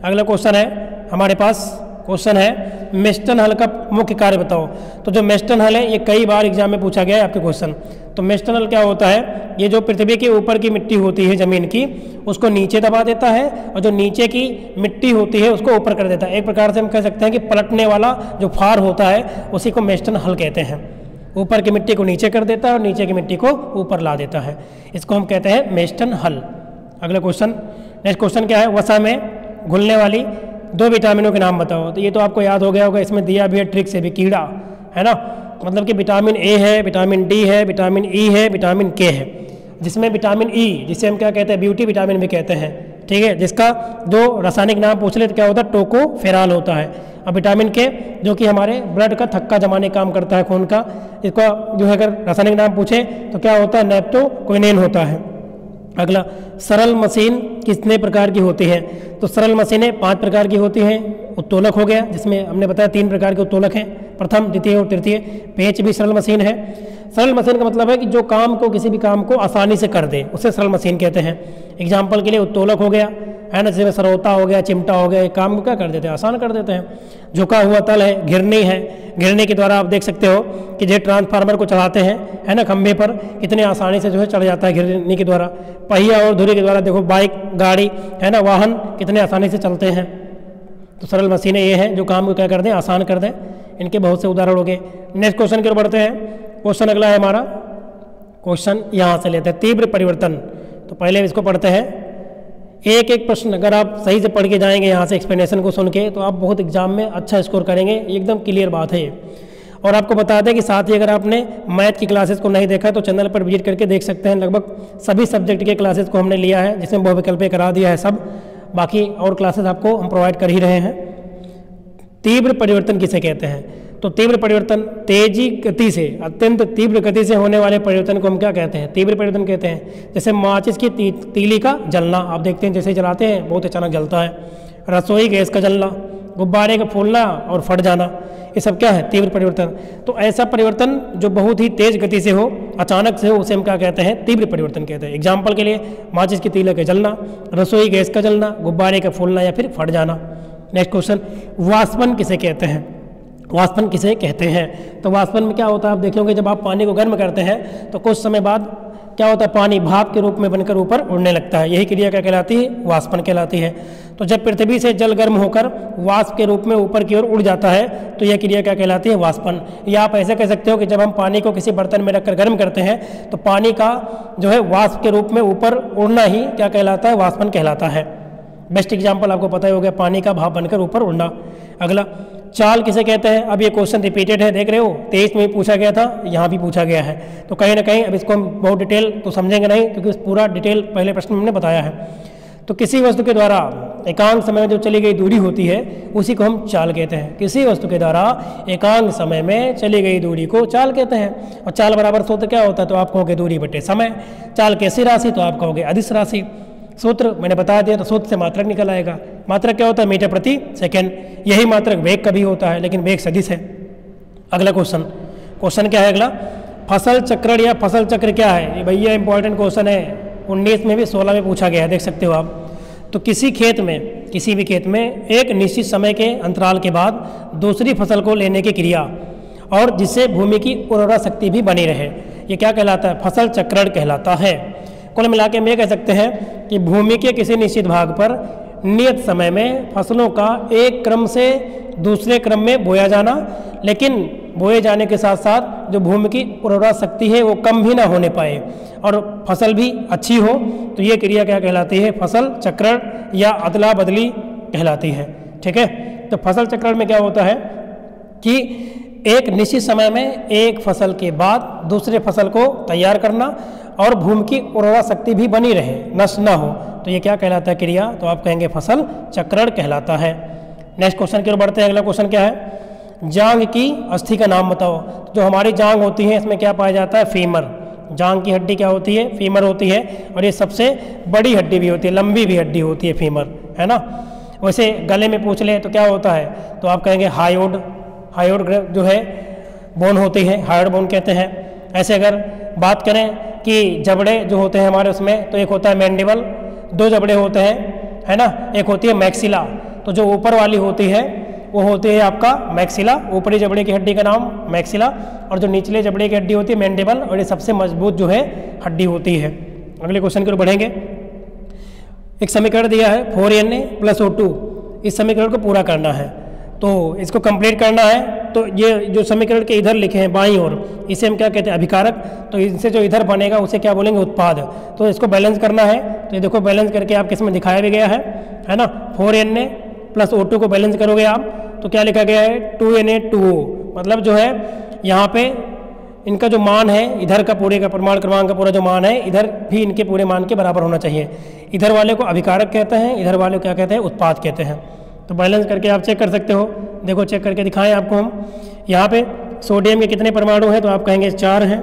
अगला क्वेश्चन है हमारे पास, क्वेश्चन है मेस्टन हल का मुख्य कार्य बताओ। तो जो मेस्टन हल है ये कई बार एग्जाम में पूछा गया है आपके क्वेश्चन। तो मेस्टन हल क्या होता है? ये जो पृथ्वी के ऊपर की मिट्टी होती है जमीन की, उसको नीचे दबा देता है, और जो नीचे की मिट्टी होती है उसको ऊपर कर देता है। एक प्रकार से हम कह सकते हैं कि पलटने वाला जो फार होता है उसी को मेस्टन हल कहते हैं। ऊपर की मिट्टी को नीचे कर देता है और नीचे की मिट्टी को ऊपर ला देता है, इसको हम कहते हैं मेस्टन हल। अगला क्वेश्चन, नेक्स्ट क्वेश्चन क्या है? वसा में घुलने वाली 2 विटामिनों के नाम बताओ। तो ये तो आपको याद हो गया होगा, इसमें दिया भी है ट्रिक से भी, कीड़ा है ना, मतलब कि विटामिन ए है, विटामिन डी है, विटामिन ई है, विटामिन के है। जिसमें विटामिन ई, जिसे हम क्या कहते हैं? ब्यूटी विटामिन भी कहते हैं, ठीक है, जिसका जो रासायनिक नाम पूछ ले तो क्या होता है? टोकोफेराल होता है। अब विटामिन के जो कि हमारे ब्लड का थक्का जमाने काम करता है, खून का, इसका जो है अगर रासायनिक नाम पूछे तो क्या होता है? नेप्टोक्विनेन होता है। अगला, सरल मशीन कितने प्रकार की होती है? तो सरल मशीनें 5 प्रकार की होती हैं। उत्तोलक हो गया, जिसमें हमने बताया 3 प्रकार के उत्तोलक हैं, प्रथम, द्वितीय और तृतीय। पेंच भी सरल मशीन है। सरल मशीन का मतलब है कि जो काम को, किसी भी काम को आसानी से कर दे, उसे सरल मशीन कहते हैं। एग्जाम्पल के लिए उत्तोलक हो गया, है ना, जैसे सरौता हो गया, चिमटा हो गया, ये काम को क्या कर देते हैं, आसान कर देते हैं। झुका हुआ तल है, घिरनी है, घिरनी के द्वारा आप देख सकते हो कि जो ट्रांसफार्मर को चढ़ाते हैं, है ना, खंभे पर कितने आसानी से जो है चढ़ जाता है घिरनी के द्वारा। पहिया और धुरी के द्वारा देखो बाइक, गाड़ी, है ना, वाहन कितने आसानी से चलते हैं। तो सरल मशीनें ये हैं जो काम को क्या कर दें, आसान कर दें। इनके बहुत से उदाहरण हो गए। नेक्स्ट क्वेश्चन की ओर बढ़ते हैं। क्वेश्चन अगला है हमारा, क्वेश्चन यहाँ से लेते हैं, तीव्र परिवर्तन। तो पहले इसको पढ़ते हैं। एक एक प्रश्न अगर आप सही से पढ़ के जाएंगे यहाँ से एक्सप्लेनेशन को सुन के, तो आप बहुत एग्जाम में अच्छा स्कोर करेंगे, एकदम क्लियर बात है ये। और आपको बता दें कि साथ ही अगर आपने मैथ की क्लासेस को नहीं देखा तो चैनल पर विजिट करके देख सकते हैं। लगभग सभी सब्जेक्ट के क्लासेस को हमने लिया है, जिसमें बहुविकल्पीय करा दिया है सब। बाकी और क्लासेस आपको हम प्रोवाइड कर ही रहे हैं। तीव्र परिवर्तन किसे कहते हैं? तो तीव्र परिवर्तन तेजी गति से, अत्यंत तीव्र गति से होने वाले परिवर्तन को हम क्या कहते हैं? तीव्र परिवर्तन कहते हैं। जैसे माचिस की तीली का जलना, आप देखते हैं जैसे ही जलाते हैं बहुत अचानक जलता है। रसोई गैस का जलना, गुब्बारे का फूलना और फट जाना, ये सब क्या है? तीव्र परिवर्तन। तो ऐसा परिवर्तन जो बहुत ही तेज गति से हो, अचानक से हो, उसे हम क्या कहते हैं? तीव्र परिवर्तन कहते हैं। एग्जाम्पल के लिए माचिस की तीली का जलना, रसोई गैस का जलना, गुब्बारे का फूलना या फिर फट जाना। नेक्स्ट क्वेश्चन, वाष्पन किसे कहते हैं? वाष्पन किसे कहते हैं? तो वाष्पन में क्या होता है, आप देखोगे जब आप पानी को गर्म करते हैं तो कुछ समय बाद क्या होता है, पानी भाप के रूप में बनकर ऊपर उड़ने लगता है। यही क्रिया क्या कहलाती है? वाष्पन कहलाती है। तो जब पृथ्वी से जल गर्म होकर वाष्प के रूप में ऊपर की ओर उड़ जाता है तो यह क्रिया क्या कहलाती है? वाष्पन। या आप ऐसे कह सकते हो कि जब हम पानी को किसी बर्तन में रखकर गर्म करते हैं तो पानी का जो है वाष्प के रूप में ऊपर उड़ना ही क्या कहलाता है? वाष्पन कहलाता है। बेस्ट एग्जाम्पल आपको पता ही हो गया, पानी का भाप बनकर ऊपर उड़ना। अगला, चाल किसे कहते हैं? अब ये क्वेश्चन रिपीटेड है, देख रहे हो, 23 में भी पूछा गया था, यहाँ भी पूछा गया है। तो कहीं ना कहीं अब इसको हम बहुत डिटेल तो समझेंगे नहीं, क्योंकि पूरा डिटेल पहले प्रश्न में हमने बताया है। तो किसी वस्तु के द्वारा एकांक समय में जो चली गई दूरी होती है उसी को हम चाल कहते हैं। किसी वस्तु के द्वारा एकांक समय में चली गई दूरी को चाल कहते हैं। और चाल बराबर सूत्र क्या होता है? तो आप कहोगे दूरी बटे समय। चाल कैसी राशि? तो आप कहोगे अदिश राशि। सूत्र मैंने बता दिया, तो सूत्र से मात्रक निकल आएगा। मात्रक क्या होता है? मीटर प्रति सेकंड। यही मात्रक वेग का भी होता है, लेकिन वेग सदिश है। अगला क्वेश्चन क्या है अगला? फसल चक्रण या फसल चक्र क्या है? ये भैया इंपॉर्टेंट क्वेश्चन है, 19 में भी 16 में पूछा गया है, देख सकते हो आप। तो किसी भी खेत में एक निश्चित समय के अंतराल के बाद दूसरी फसल को लेने की क्रिया, और जिससे भूमि की उर्वरा शक्ति भी बनी रहे, ये क्या कहलाता है? फसल चक्रण कहलाता है। कुल मिला के हम कह सकते हैं कि भूमि के किसी निश्चित भाग पर नियत समय में फसलों का एक क्रम से दूसरे क्रम में बोया जाना, लेकिन बोए जाने के साथ साथ जो भूमि की उर्वरा शक्ति है वो कम भी ना होने पाए और फसल भी अच्छी हो, तो ये क्रिया क्या कहलाती है? फसल चक्रण या अदला बदली कहलाती है। ठीक है, तो फसल चक्रण में क्या होता है कि एक निश्चित समय में एक फसल के बाद दूसरे फसल को तैयार करना और भूमि की उर्वरा शक्ति भी बनी रहे, नष्ट ना हो, तो ये क्या कहलाता है क्रिया? तो आप कहेंगे फसल चक्रण कहलाता है। नेक्स्ट क्वेश्चन की ओर बढ़ते हैं। अगला क्वेश्चन क्या है? जांघ की अस्थि का नाम बताओ। जो हमारी जांघ होती है इसमें क्या पाया जाता है? फीमर। जांघ की हड्डी क्या होती है? फीमर होती है, और ये सबसे बड़ी हड्डी भी होती है, लंबी भी हड्डी होती है फीमर, है ना। वैसे गले में पूछ लें तो क्या होता है? तो आप कहेंगे हायोड जो है बोन होती है, हायोड बोन कहते हैं। ऐसे अगर बात करें कि जबड़े जो होते हैं हमारे उसमें, तो एक होता है मैंडिबल, 2 जबड़े होते हैं, है ना। एक होती है मैक्सिला, तो जो ऊपर वाली होती है वो होती है आपका मैक्सिला, ऊपरी जबड़े की हड्डी का नाम मैक्सिला, और जो निचले जबड़े की हड्डी होती है मैंडिबल, और ये सबसे मजबूत जो है हड्डी होती है। अगले क्वेश्चन की ओर बढ़ेंगे। एक समीकरण दिया है 4Na + O2, इस समीकरण को पूरा करना है, तो इसको कंप्लीट करना है। तो ये जो समीकरण के इधर लिखे हैं बाईं ओर, इसे हम क्या कहते हैं? अभिकारक। तो इनसे जो इधर बनेगा उसे क्या बोलेंगे? उत्पाद। तो इसको बैलेंस करना है, तो ये देखो बैलेंस करके आपके इसमें दिखाया भी गया है ना। 4Na + O2 को बैलेंस करोगे आप तो क्या लिखा गया है? 2Na2O। मतलब जो है यहाँ पे इनका जो मान है, इधर का पूरे का परिमाण क्रमांक का पूरा जो मान है, इधर भी इनके पूरे मान के बराबर होना चाहिए। इधर वाले को अभिकारक कहते हैं, इधर वाले को क्या कहते हैं? उत्पाद कहते हैं। तो बैलेंस करके आप चेक कर सकते हो। देखो चेक करके दिखाएं आपको हम। यहाँ पे सोडियम के कितने परमाणु हैं? तो आप कहेंगे 4 हैं।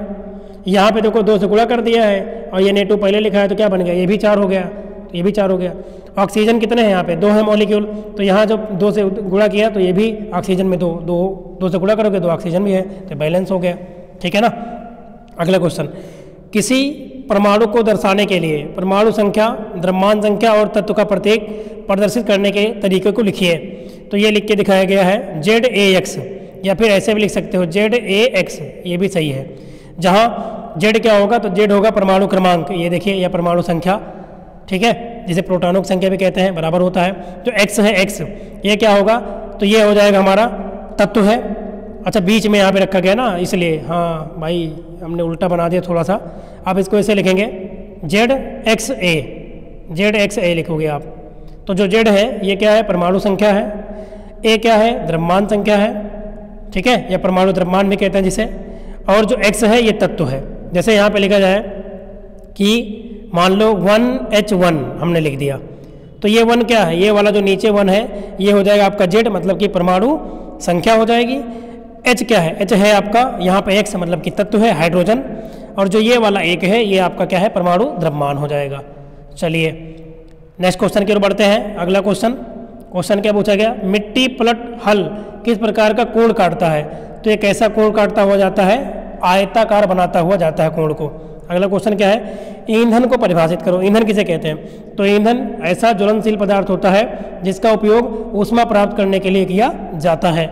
यहाँ पे देखो 2 से गुणा कर दिया है, और ये Na2 पहले लिखा है तो क्या बन गया? ये भी 4 हो गया, तो ये भी 4 हो गया। ऑक्सीजन कितने हैं? यहाँ पे 2 है मॉलिक्यूल, तो यहाँ जब 2 से गुणा किया तो ये भी ऑक्सीजन में 2 से गुणा करोगे तो ऑक्सीजन भी है, तो बैलेंस हो गया। ठीक है ना। अगला क्वेश्चन, किसी परमाणु को दर्शाने के लिए परमाणु संख्या, द्रव्यमान संख्या और तत्व का प्रतीक प्रदर्शित करने के तरीके को लिखिए। तो ये लिख के दिखाया गया है ZAX, या फिर ऐसे भी लिख सकते हो ZAX, ये भी सही है। जहाँ Z क्या होगा, तो Z होगा परमाणु क्रमांक, ये देखिए, या परमाणु संख्या, ठीक है, जिसे प्रोटॉनों की संख्या भी कहते हैं, बराबर होता है। जो X है, X ये क्या होगा, तो ये हो जाएगा हमारा तत्व है। अच्छा, बीच में यहाँ पे रखा गया ना, इसलिए हाँ भाई हमने उल्टा बना दिया थोड़ा सा। आप इसको ऐसे लिखेंगे ZXA, ZXA लिखोगे आप। तो जो Z है ये क्या है, परमाणु संख्या है, A क्या है, द्रव्यमान संख्या है, ठीक है, या परमाणु द्रव्यमान भी कहते हैं जिसे, और जो X है ये तत्व है। जैसे यहाँ पे लिखा जाए कि मान लो 1H1 हमने लिख दिया, तो ये 1 क्या है, ये वाला जो नीचे 1 है ये हो जाएगा आपका Z, मतलब कि परमाणु संख्या हो जाएगी। H क्या है, H है आपका यहाँ पे X, मतलब कि तत्व है, हाइड्रोजन, और जो ये वाला 1 है ये आपका क्या है, परमाणु द्रव्यमान हो जाएगा। चलिए नेक्स्ट क्वेश्चन की ओर बढ़ते हैं। अगला क्वेश्चन क्या पूछा गया, मिट्टी पलट हल किस प्रकार का कोण काटता है। तो एक ऐसा कोण काटता हुआ जाता है, आयताकार बनाता हुआ जाता है कोण को। अगला क्वेश्चन क्या है, ईंधन को परिभाषित करो। ईंधन किसे कहते हैं, तो ईंधन ऐसा ज्वलनशील पदार्थ होता है जिसका उपयोग ऊष्मा प्राप्त करने के लिए किया जाता है।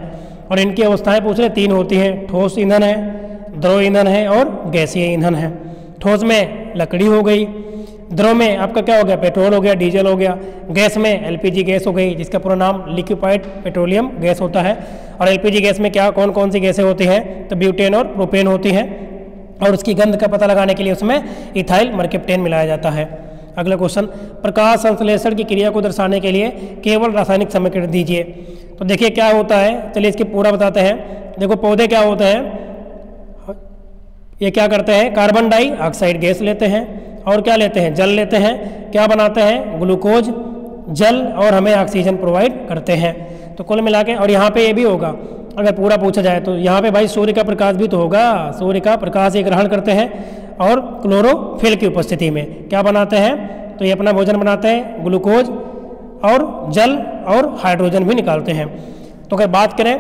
और इनकी अवस्थाएं पूछ रहे 3 होती हैं, ठोस ईंधन है, द्रव ईंधन है और गैसीय ईंधन है। ठोस में लकड़ी हो गई, द्रव में आपका क्या हो गया, पेट्रोल हो गया, डीजल हो गया, गैस में LPG गैस हो गई, जिसका पूरा नाम लिक्विफाइड पेट्रोलियम गैस होता है। और LPG गैस में क्या कौन कौन सी गैसें होती हैं, तो ब्यूटेन और प्रोपेन होती हैं, और उसकी गंध का पता लगाने के लिए उसमें इथाइल मर्केप्टेन मिलाया जाता है। अगला क्वेश्चन, प्रकाश संश्लेषण की क्रिया को दर्शाने के लिए केवल रासायनिक समीकरण दीजिए। तो देखिए क्या होता है, चलिए इसकी पूरा बताते हैं। देखो पौधे क्या होते हैं, ये क्या करते हैं, कार्बन डाइऑक्साइड गैस लेते हैं और क्या लेते हैं, जल लेते हैं, क्या बनाते हैं, ग्लूकोज, जल, और हमें ऑक्सीजन प्रोवाइड करते हैं। तो कुल मिला के, और यहाँ पे ये भी होगा, अगर पूरा पूछा जाए तो यहाँ पे भाई सूर्य का प्रकाश भी तो होगा। सूर्य का प्रकाश ये ग्रहण करते हैं और क्लोरोफिल की उपस्थिति में क्या बनाते हैं, तो ये अपना भोजन बनाते हैं, ग्लूकोज और जल और हाइड्रोजन भी निकालते हैं। तो अगर बात करें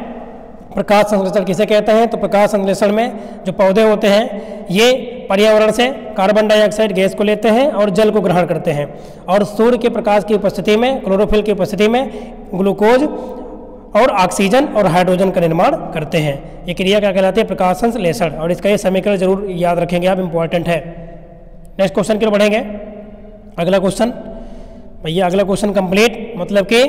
प्रकाश संश्लेषण किसे कहते हैं, तो प्रकाश संश्लेषण में जो पौधे होते हैं ये पर्यावरण से कार्बन डाइऑक्साइड गैस को लेते हैं और जल को ग्रहण करते हैं, और सूर्य के प्रकाश की उपस्थिति में, क्लोरोफिल की उपस्थिति में ग्लूकोज और ऑक्सीजन और हाइड्रोजन का निर्माण करते हैं। ये क्रिया क्या कहलाती है, प्रकाश संश्लेषण, और इसका ये समीकरण जरूर याद रखेंगे आप, इंपॉर्टेंट है। नेक्स्ट क्वेश्चन की ओर बढ़ेंगे। अगला क्वेश्चन भैया, अगला क्वेश्चन कंप्लीट, मतलब कि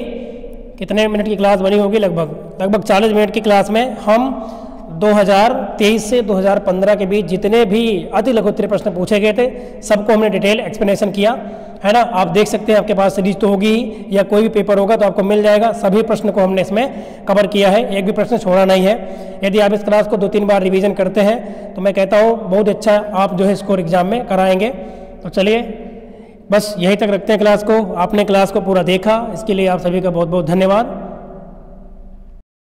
कितने मिनट की क्लास बनी होगी, लगभग 40 मिनट की क्लास में हम 2023 से 2015 के बीच जितने भी अति लघु उत्तरीय प्रश्न पूछे गए थे सबको हमने डिटेल एक्सप्लेनेशन किया है ना। आप देख सकते हैं, आपके पास सीरीज तो होगी ही, या कोई भी पेपर होगा तो आपको मिल जाएगा। सभी प्रश्न को हमने इसमें कवर किया है, एक भी प्रश्न छोड़ा नहीं है। यदि आप इस क्लास को 2-3 बार रिवीजन करते हैं तो मैं कहता हूँ बहुत अच्छा आप जो है स्कोर एग्जाम में कराएंगे। तो चलिए बस यहीं तक रखते हैं क्लास को। आपने क्लास को पूरा देखा, इसके लिए आप सभी का बहुत बहुत धन्यवाद।